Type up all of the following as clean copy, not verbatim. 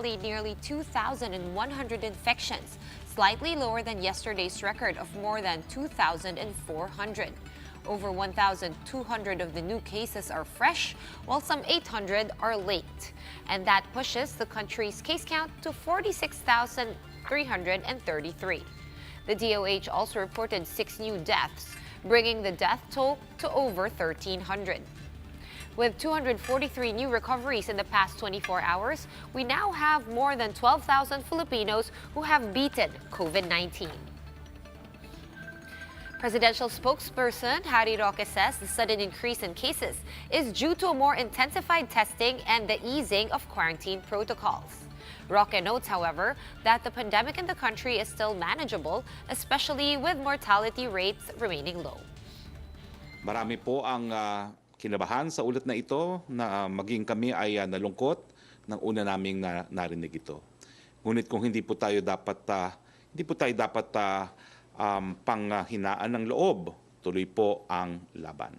nearly 2,100 infections, slightly lower than yesterday's record of more than 2,400. Over 1,200 of the new cases are fresh, while some 800 are late. And that pushes the country's case count to 46,333. The DOH also reported 6 new deaths, bringing the death toll to over 1,300. With 243 new recoveries in the past 24 hours, we now have more than 12,000 Filipinos who have beaten COVID-19. Presidential spokesperson Harry Roque says the sudden increase in cases is due to a more intensified testing and the easing of quarantine protocols. Roque notes, however, that the pandemic in the country is still manageable, especially with mortality rates remaining low. Marami po ang kinabahan sa ulat na ito na maging kami ay nalungkot nang una naming narinig ito. Ngunit kung hindi po tayo dapat panghinaan ng loob, tuloy po ang laban.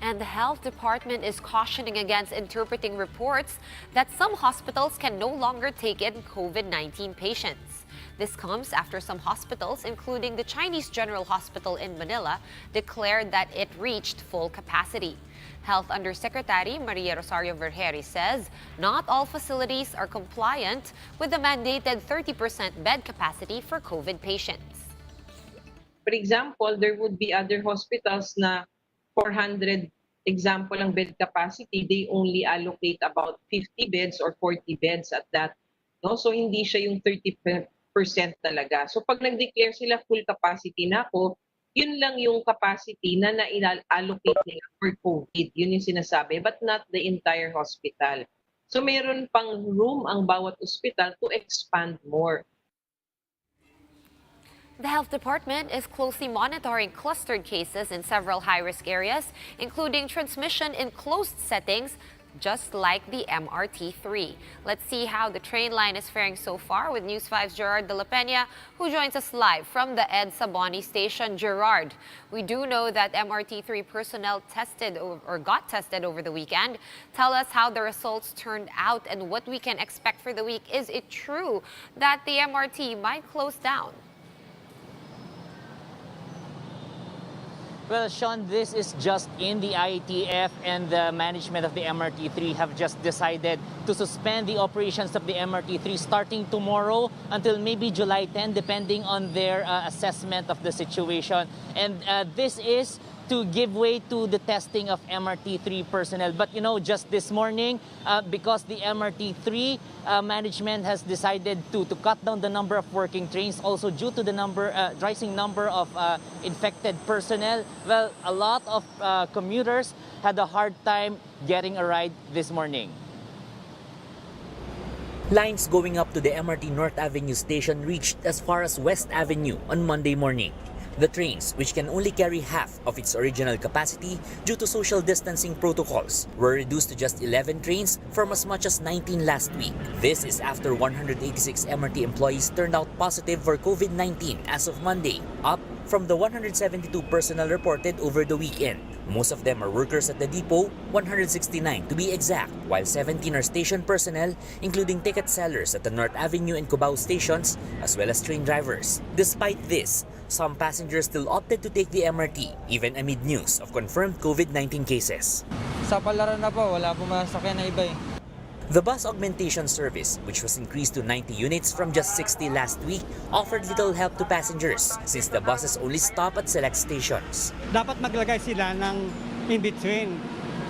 And the health department is cautioning against interpreting reports that some hospitals can no longer take in COVID-19 patients. This comes after some hospitals, including the Chinese General Hospital in Manila, declared that it reached full capacity. Health Undersecretary Maria Rosario Vergeri says not all facilities are compliant with the mandated 30% bed capacity for COVID patients. For example, there would be other hospitals na 400 example ang bed capacity, they only allocate about 50 beds or 40 beds at that. No? So hindi siya yung 30% talaga. So pag nag-declare sila full capacity na ako, yun lang yung capacity na na-allocate nila for COVID. Yun yung sinasabi, but not the entire hospital. So mayroon pang room ang bawat hospital to expand more. The health department is closely monitoring clustered cases in several high-risk areas, including transmission in closed settings, just like the MRT-3. Let's see how the train line is faring so far with News 5's Gerard de la Peña, who joins us live from the Ed Saboni station. Gerard, we do know that MRT-3 personnel got tested over the weekend. Tell us how the results turned out and what we can expect for the week. Is it true that the MRT might close down? Well, Sean, this is just in. The IATF and the management of the MRT-3 have just decided to suspend the operations of the MRT-3 starting tomorrow until maybe July 10, depending on their assessment of the situation. And this is to give way to the testing of MRT-3 personnel. But, you know, just this morning, because the MRT-3 management has decided to cut down the number of working trains, also due to the rising number of infected personnel, well, a lot of commuters had a hard time getting a ride this morning. Lines going up to the MRT North Avenue station reached as far as West Avenue on Monday morning. The trains, which can only carry half of its original capacity due to social distancing protocols, were reduced to just 11 trains from as much as 19 last week. This is after 186 MRT employees turned out positive for COVID-19 as of Monday, up from the 172 personnel reported over the weekend. Most of them are workers at the depot, 169 to be exact, while 17 are station personnel, including ticket sellers at the North Avenue and Cubao stations, as well as train drivers. Despite this, some passengers still opted to take the MRT, even amid news of confirmed COVID-19 cases. Sa palaran na po, wala po masakyan na iba eh. The bus augmentation service, which was increased to 90 units from just 60 last week, offered little help to passengers since the buses only stop at select stations. Dapat maglagay sila ng in-between.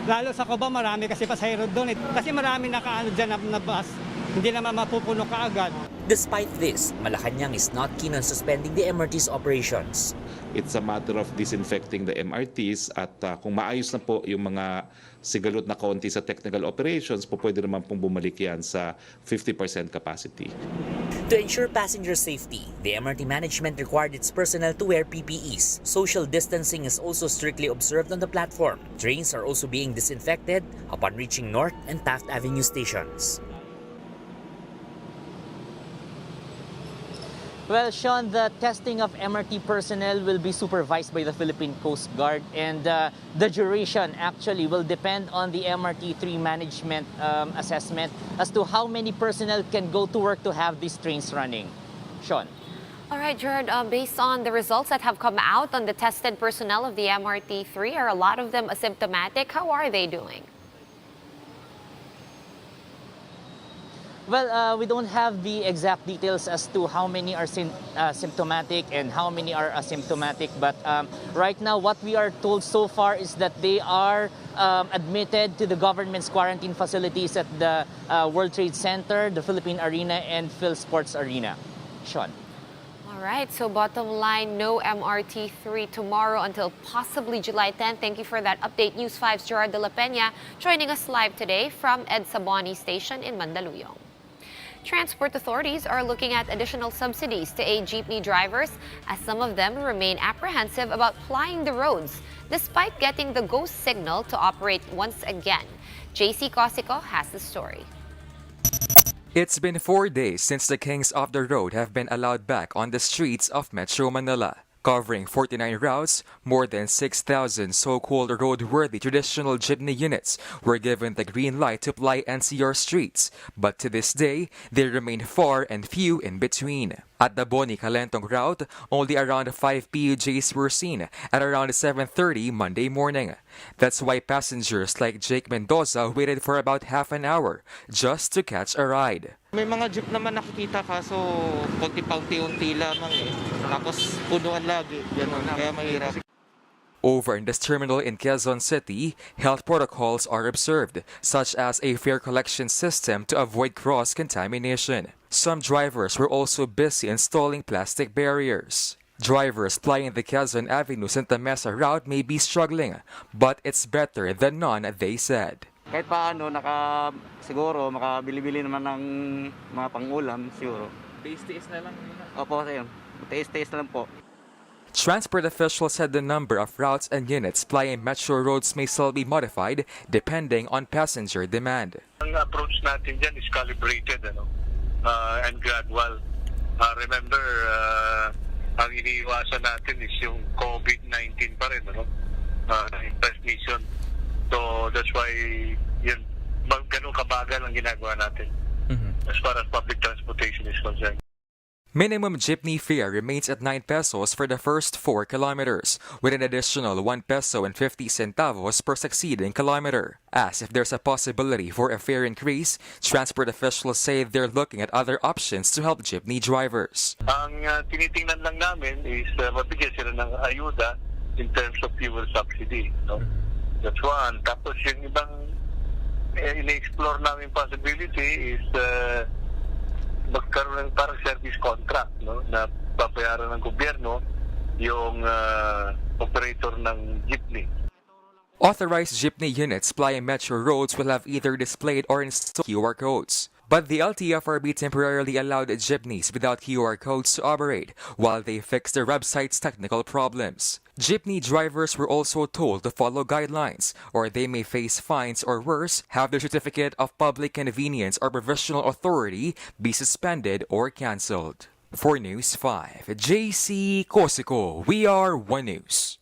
Lalo sa Cubao, marami kasi pasahero doon. Kasi marami nakaano dyan na bus, hindi naman mapupuno kaagad. Despite this, Malacanang is not keen on suspending the MRT's operations. It's a matter of disinfecting the MRTs at kung maayos na po yung mga sigalot na kaunti sa technical operations, po pwede naman pong bumalik yan sa 50% capacity. To ensure passenger safety, the MRT management required its personnel to wear PPEs. Social distancing is also strictly observed on the platform. Trains are also being disinfected upon reaching North and Taft Avenue stations. Well, Sean, the testing of MRT personnel will be supervised by the Philippine Coast Guard, and the duration actually will depend on the MRT3 management assessment as to how many personnel can go to work to have these trains running. Sean. All right, Jared, based on the results that have come out on the tested personnel of the MRT3, are a lot of them asymptomatic? How are they doing? Well, we don't have the exact details as to how many are symptomatic and how many are asymptomatic. But right now, what we are told so far is that they are admitted to the government's quarantine facilities at the World Trade Center, the Philippine Arena, and Phil Sports Arena. Sean. All right, so bottom line, no MRT3 tomorrow until possibly July 10. Thank you for that update. News 5's Gerard de la Peña joining us live today from Ed Saboni Station in Mandaluyong. Transport authorities are looking at additional subsidies to aid jeepney drivers as some of them remain apprehensive about plying the roads despite getting the go signal to operate once again. JC Cosico has the story. It's been 4 days since the kings of the road have been allowed back on the streets of Metro Manila. Covering 49 routes, more than 6,000 so-called roadworthy traditional jeepney units were given the green light to ply NCR streets, but to this day, they remain far and few in between. At the Boni Calentong route, only around 5 PUJs were seen at around 7:30 Monday morning. That's why passengers like Jake Mendoza waited for about half an hour just to catch a ride. May mga jeep naman nakikita kaso konti-paunti-unti lamang eh. Tapos punuan lagi, ganun, kaya mahirap. Over in this terminal in Quezon City, health protocols are observed, such as a fare collection system to avoid cross-contamination. Some drivers were also busy installing plastic barriers. Drivers plying the Quezon Avenue Santa Mesa route may be struggling, but it's better than none, they said. Kahit paano, siguro makabili-bili naman ng mga pang-ulam, siguro. Tiis-tiis na lang. Opo, sa'yo. Tiis-tiis na lang po. Transport officials said the number of routes and units plying metro roads may still be modified depending on passenger demand. Ang approach natin dyan is calibrated and gradual. Remember, ang iniiwasan natin is yung COVID-19 pa rin, transmission. So that's why yun, ganun kabagal ang ginagawa natin as far as public transportation is concerned. Minimum jeepney fare remains at 9 pesos for the first 4 kilometers, with an additional 1 peso and 50 centavos per succeeding kilometer. As if there's a possibility for a fare increase, transport officials say they're looking at other options to help jeepney drivers. Ang tinitingnan lang namin is mabigyan sila ng ayuda in terms of fuel subsidy. No? That's one. Tapos yung ibang in-explore namin possibility is magkaroon ng parang service contract, no, na babayaran ng gobyerno yung operator ng jeepney. Authorized jeepney units plying metro roads will have either displayed or installed QR codes. But the LTFRB temporarily allowed jeepneys without QR codes to operate while they fix the website's technical problems. Jeepney drivers were also told to follow guidelines or they may face fines or worse, have their certificate of public convenience or provisional authority be suspended or cancelled. For News 5, JC Cosico, we are One News.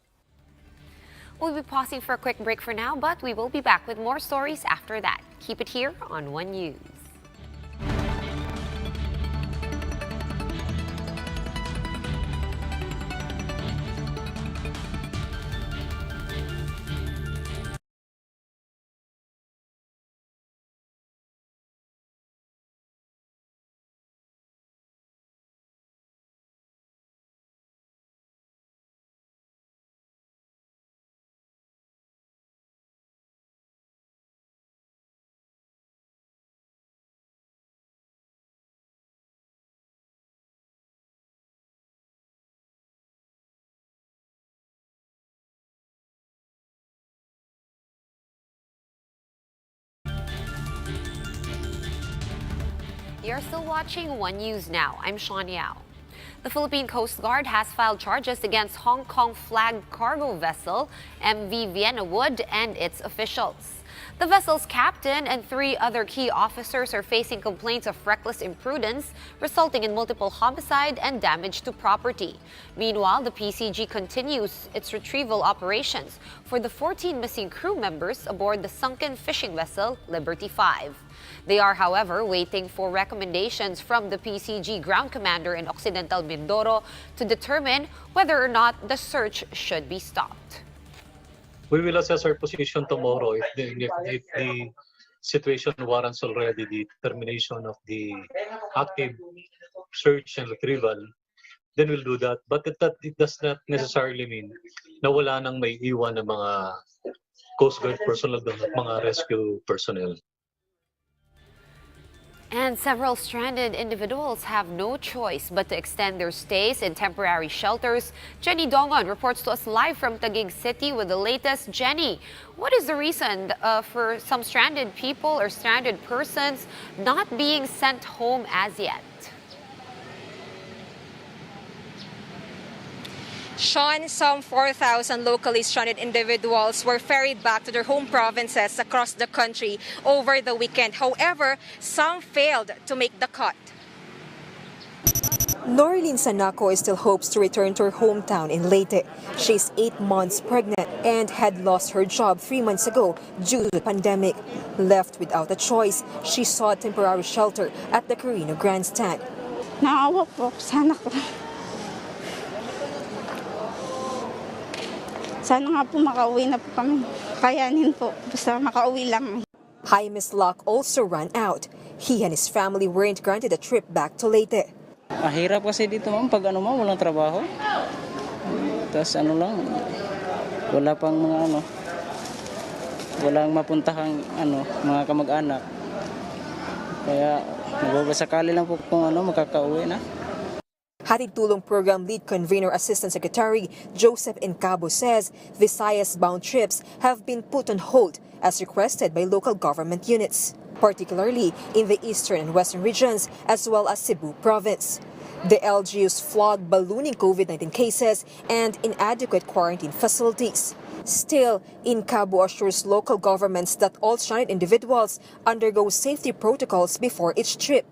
We'll be pausing for a quick break for now, but we will be back with more stories after that. Keep it here on One News. You're still watching One News Now. I'm Sean Yao. The Philippine Coast Guard has filed charges against Hong Kong flagged cargo vessel MV Vienna Wood and its officials. The vessel's captain and 3 other key officers are facing complaints of reckless imprudence, resulting in multiple homicide and damage to property. Meanwhile, the PCG continues its retrieval operations for the 14 missing crew members aboard the sunken fishing vessel Liberty 5. They are, however, waiting for recommendations from the PCG ground commander in Occidental Mindoro to determine whether or not the search should be stopped. We will assess our position tomorrow if the situation warrants already the termination of the active search and retrieval. Then we'll do that. But it does not necessarily mean na wala nang may iwan ng mga Coast Guard personnel doon at mga rescue personnel. And several stranded individuals have no choice but to extend their stays in temporary shelters. Jenny Dongon reports to us live from Taguig City with the latest. Jenny, what is the reason for some stranded people or stranded persons not being sent home as yet? Sean, some 4,000 locally stranded individuals were ferried back to their home provinces across the country over the weekend. However, some failed to make the cut. Norilyn Sanaco still hopes to return to her hometown in Leyte. She's 8 months pregnant and had lost her job 3 months ago due to the pandemic. Left without a choice, she sought temporary shelter at the Carino Grandstand. Naawa po sana ko. Sana nga po makauwi na po kami. Kayanin po, basta makauwi lang. Jaime's luck also ran out. He and his family weren't granted a trip back to Leyte. Mahirap kasi dito ma'am, pag walang trabaho. Tapos wala pang mga walang mapuntahang mga kamag-anak. Kaya nagbabasakali lang po kung makakauwi na. Hatid Tulong Program Lead Convener Assistant Secretary Joseph Encabo says Visayas-bound trips have been put on hold as requested by local government units, particularly in the eastern and western regions as well as Cebu province. The LGUs flagged ballooning COVID-19 cases and inadequate quarantine facilities. Still, Encabo assures local governments that all stranded individuals undergo safety protocols before each trip.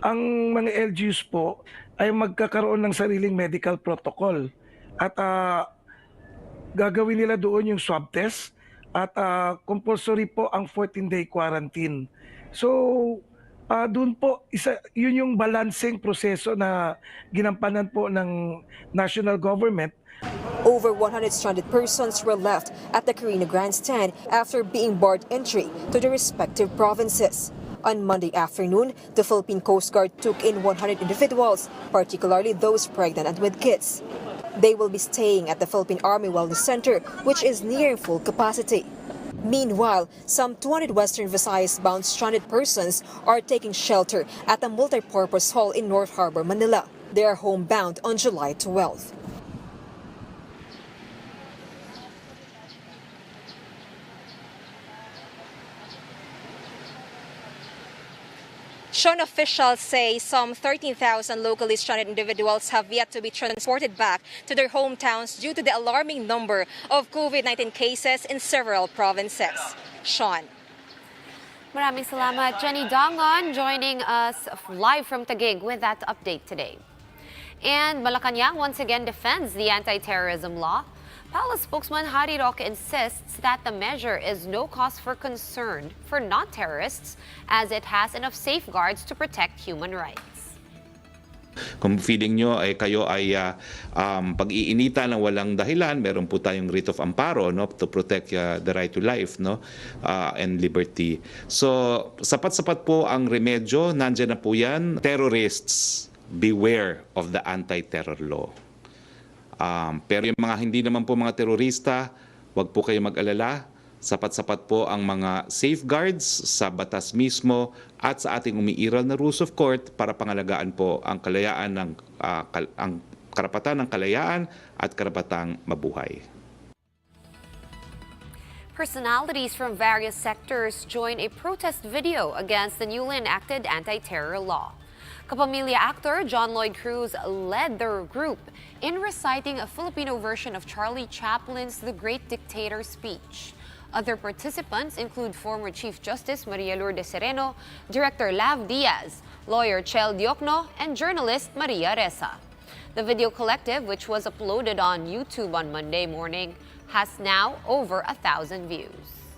Ang mga LGUs po ay magkakaroon ng sariling medical protocol at gagawin nila doon yung swab test at compulsory po ang 14-day quarantine. So doon po yun yung balancing proseso na ginampanan po ng national government. Over 100 stranded persons were left at the Carino Grandstand after being barred entry to the respective provinces. On Monday afternoon, the Philippine Coast Guard took in 100 individuals, particularly those pregnant and with kids. They will be staying at the Philippine Army Wellness Center, which is near full capacity. Meanwhile, some 200 Western Visayas-bound stranded persons are taking shelter at a multipurpose hall in North Harbor, Manila. They are homebound on July 12th. Sean, officials say some 13,000 locally stranded individuals have yet to be transported back to their hometowns due to the alarming number of COVID-19 cases in several provinces. Sean. Maraming salamat, Jenny Dongon, joining us live from Taguig with that update today. And Malacanang once again defends the anti-terrorism law. Palace spokesman Harry Roque insists that the measure is no cause for concern for non-terrorists as it has enough safeguards to protect human rights. Kung feeling nyo ay kayo ay pag-iinita ng walang dahilan, meron po tayong writ of amparo to protect the right to life and liberty. So sapat-sapat po ang remedyo, nandiyan na po yan. Terrorists, beware of the anti-terror law. Pero yung mga hindi naman po mga terorista, wag po kayo mag-alala. Sapat-sapat po ang mga safeguards sa batas mismo at sa ating umiiral na rules of court para pangalagaan po ang kalayaan ang karapatan ng kalayaan at karapatang mabuhay. Personalities from various sectors join a protest video against the newly enacted anti-terror law. Kapamilya actor John Lloyd Cruz led the group in reciting a Filipino version of Charlie Chaplin's The Great Dictator speech. Other participants include former Chief Justice Maria Lourdes Sereno, Director Lav Diaz, lawyer Chel Diokno, and journalist Maria Ressa. The video collective, which was uploaded on YouTube on Monday morning, has now over 1,000 views.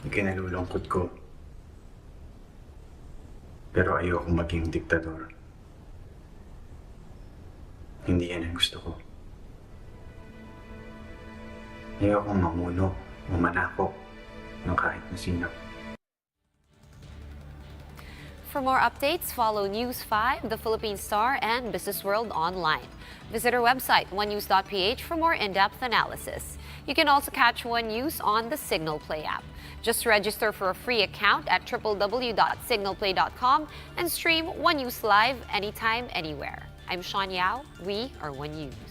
Kinalulungkot ko. Pero ayoko maging diktador. Hindi yan ang gusto ko. Ayoko mamuno, mamanakop ng kahit na sino. For more updates, follow News 5, The Philippine Star, and Business World online. Visit our website, onenews.ph, for more in-depth analysis. You can also catch One News on the Signal Play app. Just register for a free account at www.signalplay.com and stream One News live anytime, anywhere. I'm Sean Yao. We are One News.